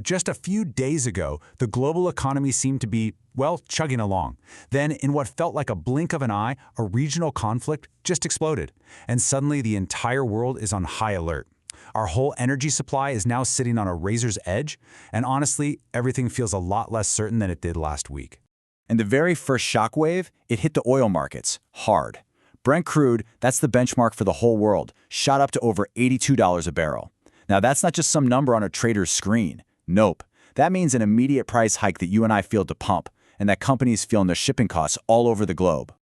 Just a few days ago, the global economy seemed to be, well, chugging along. Then, in what felt like a blink of an eye, a regional conflict just exploded. And suddenly, the entire world is on high alert. Our whole energy supply is now sitting on a razor's edge, and honestly, everything feels a lot less certain than it did last week. And the very first shockwave, it hit the oil markets hard. Brent crude, that's the benchmark for the whole world, shot up to over $82 a barrel. Now, that's not just some number on a trader's screen. Nope. That means an immediate price hike that you and I feel at the pump, and that companies feel in their shipping costs all over the globe.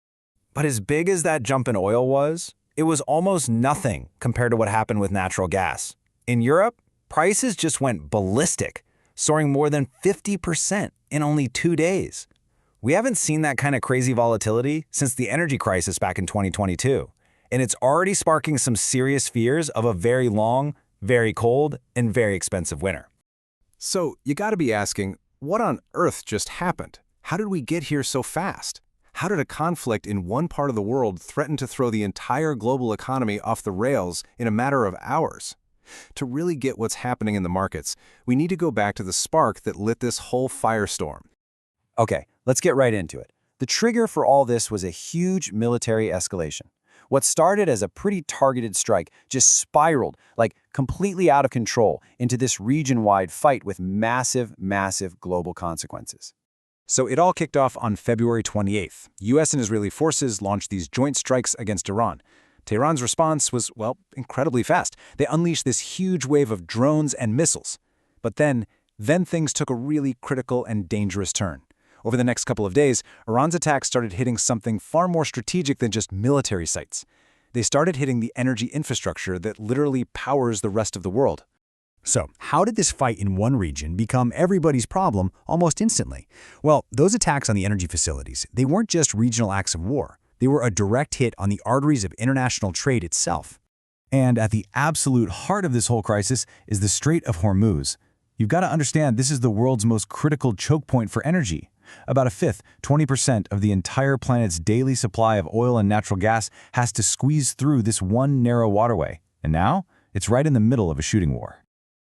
But as big as that jump in oil was, it was almost nothing compared to what happened with natural gas. In Europe, prices just went ballistic, soaring more than 50% in only 2 days. We haven't seen that kind of crazy volatility since the energy crisis back in 2022, and it's already sparking some serious fears of a very long, very cold, and very expensive winter. So you got to be asking, what on earth just happened? How did we get here so fast? How did a conflict in one part of the world threaten to throw the entire global economy off the rails in a matter of hours? To really get what's happening in the markets, we need to go back to the spark that lit this whole firestorm. Okay, let's get right into it. The trigger for all this was a huge military escalation. What started as a pretty targeted strike just spiraled, like completely out of control, into this region-wide fight with massive, massive global consequences. So it all kicked off on February 28th. U.S. and Israeli forces launched these joint strikes against Iran. Tehran's response was, well, incredibly fast. They unleashed this huge wave of drones and missiles. But then things took a really critical and dangerous turn. Over the next couple of days, Iran's attacks started hitting something far more strategic than just military sites. They started hitting the energy infrastructure that literally powers the rest of the world. So, how did this fight in one region become everybody's problem almost instantly? Well, those attacks on the energy facilities, they weren't just regional acts of war. They were a direct hit on the arteries of international trade itself. And at the absolute heart of this whole crisis is the Strait of Hormuz. You've got to understand this is the world's most critical choke point for energy. About a fifth, 20% of the entire planet's daily supply of oil and natural gas has to squeeze through this one narrow waterway. And now, it's right in the middle of a shooting war.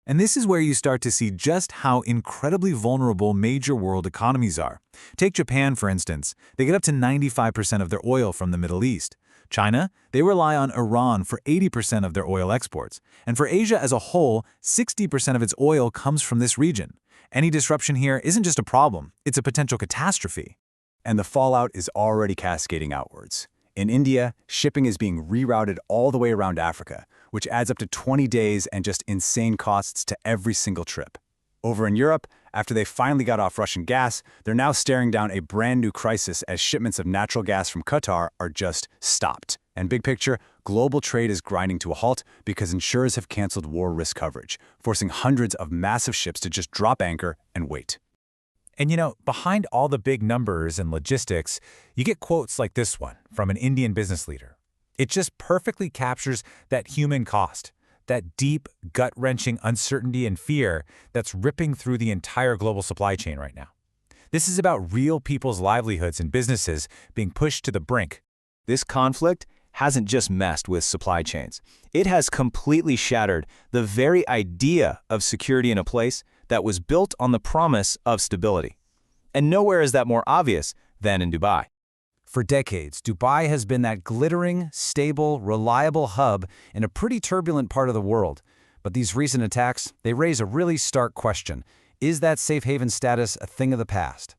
And this is where you start to see just how incredibly vulnerable major world economies are. Take Japan, for instance. They get up to 95% of their oil from the Middle East. China, they rely on Iran for 80% of their oil exports. And for Asia as a whole, 60% of its oil comes from this region. Any disruption here isn't just a problem, it's a potential catastrophe. And the fallout is already cascading outwards. In India, shipping is being rerouted all the way around Africa, which adds up to 20 days and just insane costs to every single trip. Over in Europe, after they finally got off Russian gas, they're now staring down a brand new crisis as shipments of natural gas from Qatar are just stopped. And big picture, global trade is grinding to a halt because insurers have canceled war risk coverage, forcing hundreds of massive ships to just drop anchor and wait. And behind all the big numbers and logistics, you get quotes like this one from an Indian business leader. It just perfectly captures that human cost, that deep, gut-wrenching uncertainty and fear that's ripping through the entire global supply chain right now. This is about real people's livelihoods and businesses being pushed to the brink. This conflict hasn't just messed with supply chains. It has completely shattered the very idea of security in a place that was built on the promise of stability. And nowhere is that more obvious than in Dubai. For decades, Dubai has been that glittering, stable, reliable hub in a pretty turbulent part of the world. But these recent attacks, they raise a really stark question. Is that safe haven status a thing of the past?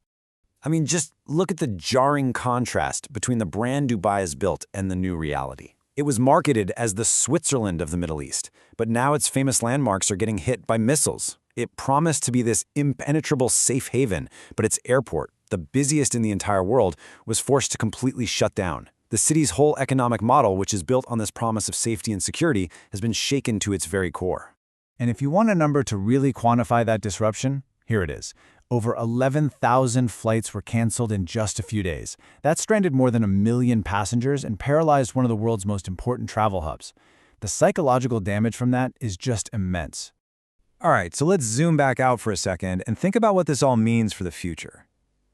I mean, just look at the jarring contrast between the brand Dubai has built and the new reality. It was marketed as the Switzerland of the Middle East, but now its famous landmarks are getting hit by missiles. It promised to be this impenetrable safe haven, but its airport, the busiest in the entire world, was forced to completely shut down. The city's whole economic model, which is built on this promise of safety and security, has been shaken to its very core. And if you want a number to really quantify that disruption, here it is. Over 11,000 flights were canceled in just a few days. That stranded more than 1 million passengers and paralyzed one of the world's most important travel hubs. The psychological damage from that is just immense. All right, so let's zoom back out for a second and think about what this all means for the future.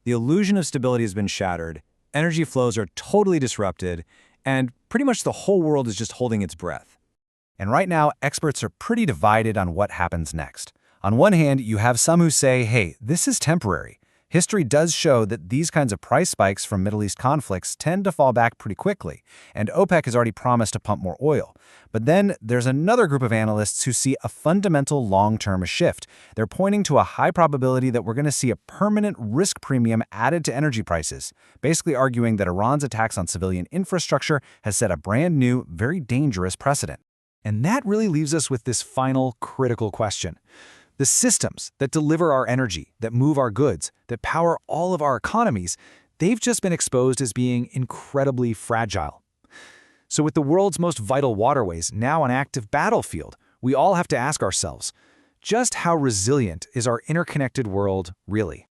The illusion of stability has been shattered, energy flows are totally disrupted, and pretty much the whole world is just holding its breath. And right now, experts are pretty divided on what happens next. On one hand, you have some who say, hey, this is temporary. History does show that these kinds of price spikes from Middle East conflicts tend to fall back pretty quickly, and OPEC has already promised to pump more oil. But then there's another group of analysts who see a fundamental long-term shift. They're pointing to a high probability that we're going to see a permanent risk premium added to energy prices, basically arguing that Iran's attacks on civilian infrastructure has set a brand new, very dangerous precedent. And that really leaves us with this final critical question. The systems that deliver our energy, that move our goods, that power all of our economies, they've just been exposed as being incredibly fragile. So with the world's most vital waterways now an active battlefield, we all have to ask ourselves, just how resilient is our interconnected world really?